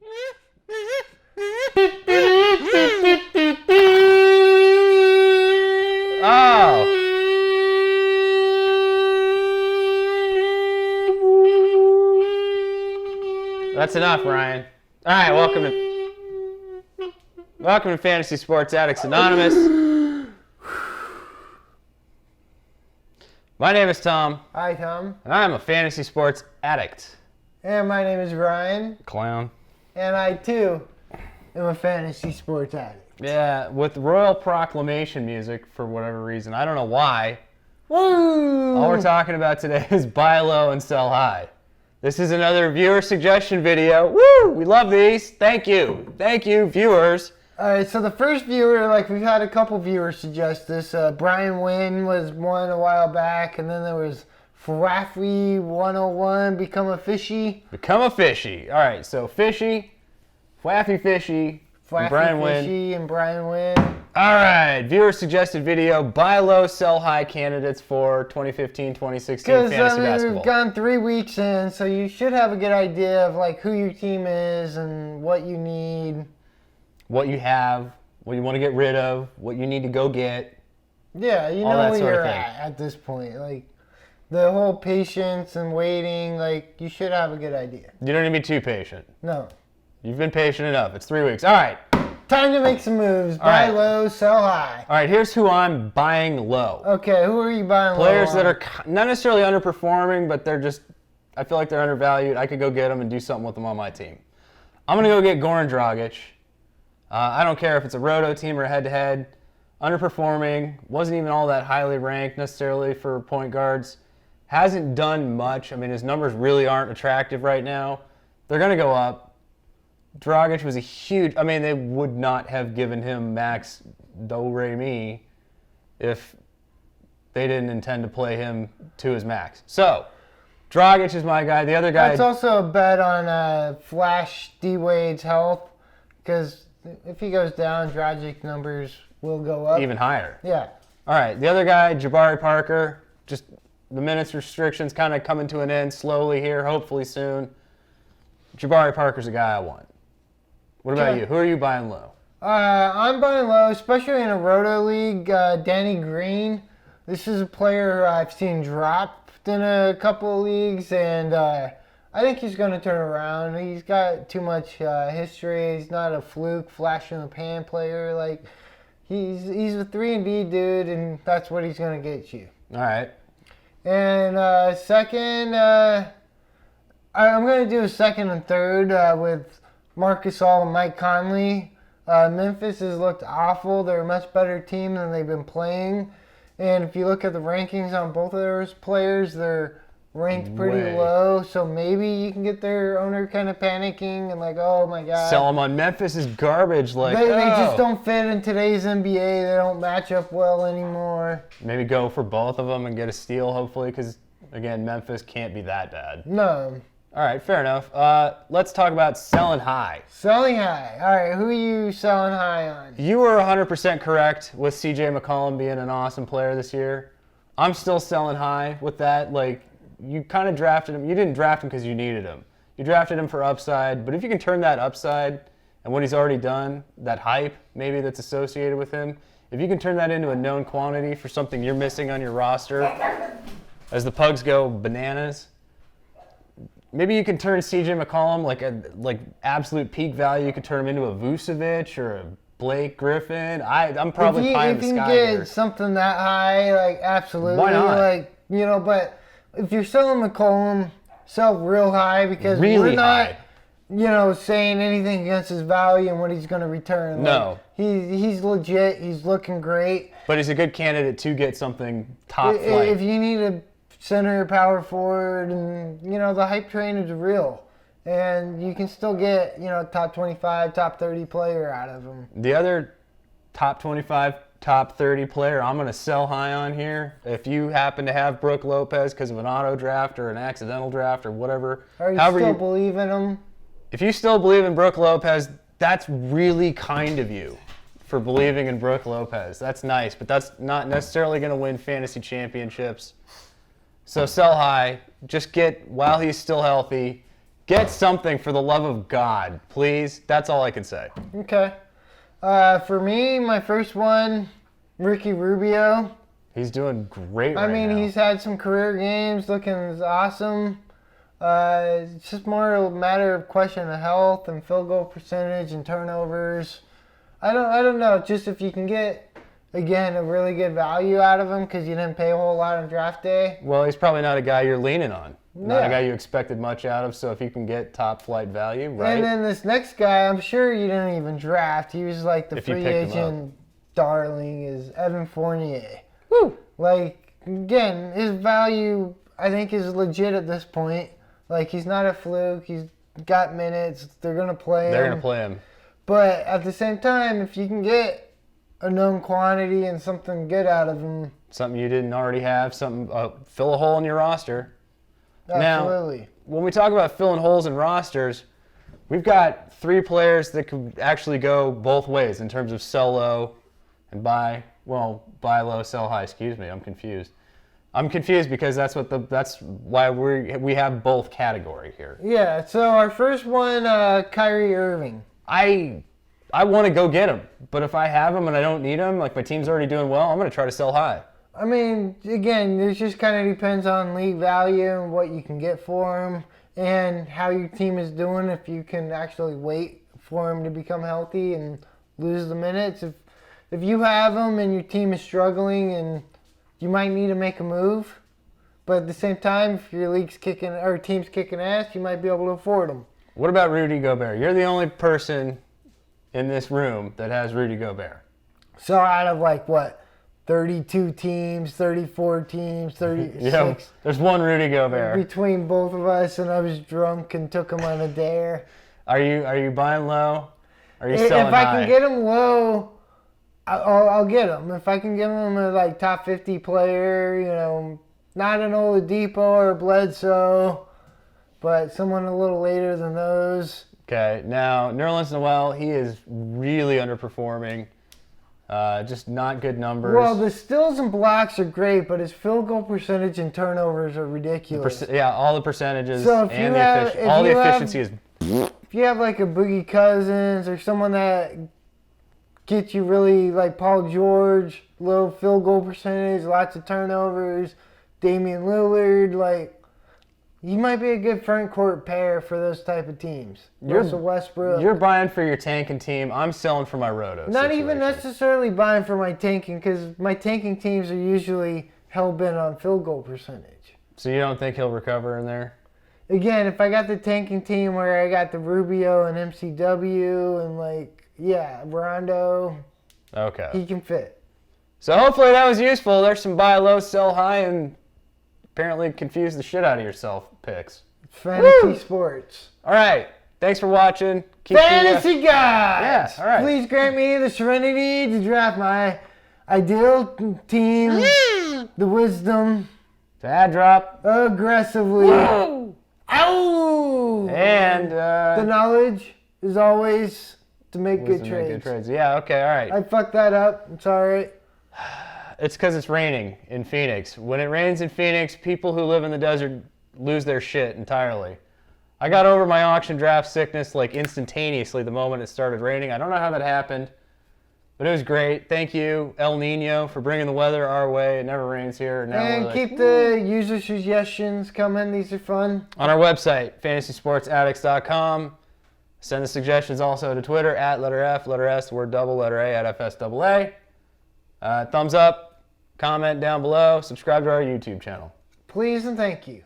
Oh. That's enough, Ryan. All right, welcome to Fantasy Sports Addicts Anonymous. My name is Tom. Hi, Tom. And I'm a fantasy sports addict. And my name is Ryan. Clown. And I, too, am a fantasy sports addict. Yeah, with royal proclamation music for whatever reason. I don't know why. Woo! All we're talking about today is buy low and sell high. This is another viewer suggestion video. Woo! We love these. Thank you. Thank you, viewers. All right, so the first viewer, we've had a couple viewers suggest this. Brian Wynn was one a while back, and then there was Flaffy 101, Become a Fishy. Become a Fishy. All right, so Fishy, Flaffy Fishy, Flaffy Fishy and Brian Wynn. All right, viewer suggested video, buy low, sell high candidates for 2015-2016 fantasy basketball. We've gone 3 weeks in, so you should have a good idea of who your team is and what you need. What you have, what you want to get rid of, what you need to go get. Yeah, you know where you're at this point. The whole patience and waiting, you should have a good idea. You don't need to be too patient. No. You've been patient enough. It's 3 weeks. All right. Time to make some moves. Buy low, sell high. All right, here's who I'm buying low. Okay, who are you buying low? Players that are not necessarily underperforming, but I feel like they're undervalued. I could go get them and do something with them on my team. I'm going to go get Goran Dragic. I don't care if it's a roto team or a head-to-head. Underperforming, wasn't even all that highly ranked necessarily for point guards. Hasn't done much. I mean, his numbers really aren't attractive right now. They're going to go up. Dragic was they would not have given him max do-re-mi if they didn't intend to play him to his max. So, Dragic is my guy. The other guy... That's also a bet on Flash D-Wade's health, because if he goes down, Dragic's numbers will go up. Even higher. Yeah. All right, the other guy, Jabari Parker, just the minutes restrictions kind of coming to an end slowly here, hopefully soon. Jabari Parker's a guy I want. What about you? Who are you buying low? I'm buying low, especially in a roto league. Danny Green. This is a player I've seen dropped in a couple of leagues, and I think he's going to turn around. He's got too much history. He's not a fluke, flash in the pan player. He's a 3-and-D dude, and that's what he's going to get you. All right. And second, I'm going to do a second and third with Marc Gasol and Mike Conley. Memphis has looked awful. They're a much better team than they've been playing. And if you look at the rankings on both of those players, they're ranked pretty low. So maybe you can get their owner kind of panicking and oh my God. Sell them on Memphis is garbage. They just don't fit in today's NBA. They don't match up well anymore. Maybe go for both of them and get a steal, hopefully, because, again, Memphis can't be that bad. No. All right, fair enough. Let's talk about selling high. Selling high. All right, who are you selling high on? You were 100% correct with CJ McCollum being an awesome player this year. I'm still selling high with that. You kind of drafted him. You didn't draft him because you needed him. You drafted him for upside. But if you can turn that upside and what he's already done, that hype maybe that's associated with him, if you can turn that into a known quantity for something you're missing on your roster, as the Pugs go bananas, maybe you can turn CJ McCollum like absolute peak value. You could turn him into a Vucevic or a Blake Griffin. I'm probably pie in the sky here. If you can get something that high, absolutely. Why not? But if you're selling McCollum, sell real high, because really we're not, saying anything against his value and what he's going to return. No. He's legit. He's looking great. But he's a good candidate to get something top flight. If you need a center, power forward, and the hype train is real, and you can still get top 25, top 30 player out of him. The other top 25, top 30 player I'm going to sell high on here, if you happen to have Brook Lopez because of an auto draft or an accidental draft or whatever, or you still believe in him. If you still believe in Brook Lopez, that's really kind of you for believing in Brook Lopez. That's nice, but that's not necessarily going to win fantasy championships. So sell high. Just while he's still healthy, Get something for the love of God, please. That's all I can say. Okay. For me, my first one, Ricky Rubio. He's doing great right I mean, now. he's had some career games looking awesome. It's just more a matter of question of health and field goal percentage and turnovers. I don't know. Just if you can get, again, a really good value out of him because you didn't pay a whole lot on draft day. Well, he's probably not a guy you're leaning on. Not Yeah. a guy you expected much out of, so if you can get top flight value, right? And then this next guy, I'm sure you didn't even draft. He was like the If you free picked him agent darling is Evan Fournier. Woo! Like, again, his value, I think, is legit at this point. Like, he's not a fluke. He's got minutes. They're going to play him. They're going to play him. But at the same time, if you can get a known quantity and something good out of him, Something you didn't already have, something fill a hole in your roster. absolutely. Now, when we talk about filling holes in rosters, we've got 3 players that could actually go both ways in terms of sell low and buy low, sell high. Excuse me, I'm confused. I'm confused because that's why we have both category here. Yeah, so our first one, Kyrie Irving. I want to go get him, but if I have him and I don't need him, like my team's already doing well, I'm going to try to sell high. I mean, again, it just kind of depends on league value and what you can get for him and how your team is doing. If you can actually wait for him to become healthy and lose the minutes. If you have him and your team is struggling and you might need to make a move, but at the same time, if your team's kicking ass, you might be able to afford him. What about Rudy Gobert? You're the only person in this room that has Rudy Gobert. So out of 32 teams, 34 teams, 36. Yeah, there's one Rudy Gobert. Between both of us, and I was drunk and took him on a dare. Are you buying low? Are you If selling I high? can get him low, I'll get him. If I can get him a top 50 player, not an Oladipo or a Bledsoe, but someone a little later than those. Okay, now Nerlens Noel, he is really underperforming. Just not good numbers. Well, the steals and blocks are great, but his field goal percentage and turnovers are ridiculous. All the percentages So if and you have- if all the you have- efficiency is. If you have a Boogie Cousins or someone that gets you really Paul George, low field goal percentage, lots of turnovers, Damian Lillard, you might be a good front court pair for those type of teams. Russell Westbrook. You're buying for your tanking team. I'm selling for my roto. Not even situation. necessarily buying for my tanking, because my tanking teams are usually hell-bent on field goal percentage. So you don't think he'll recover in there? Again, if I got the tanking team where I got the Rubio and MCW and Rondo, Okay. he can fit. So hopefully that was useful. There's some buy low, sell high, and apparently confuse the shit out of yourself picks. Fantasy sports. All right. Thanks for watching. Fantasy guys! Yeah, all right. Please grant me the serenity to draft my ideal team, the wisdom, To ad drop. aggressively. Ow! And The knowledge is always to make good wisdom and trades. Yeah, okay, all right. I fucked that up. I'm sorry. It's because it's raining in Phoenix. When it rains in Phoenix, people who live in the desert lose their shit entirely. I got over my auction draft sickness instantaneously the moment it started raining. I don't know how that happened, but it was great. Thank you, El Nino, for bringing the weather our way. It never rains here. Now And keep the user suggestions coming. These are fun. on our website, fantasysportsaddicts.com. Send the suggestions also to Twitter letter F, letter S, word double, letter A, @FSAA. Thumbs up, comment down below, subscribe to our YouTube channel. Please and thank you.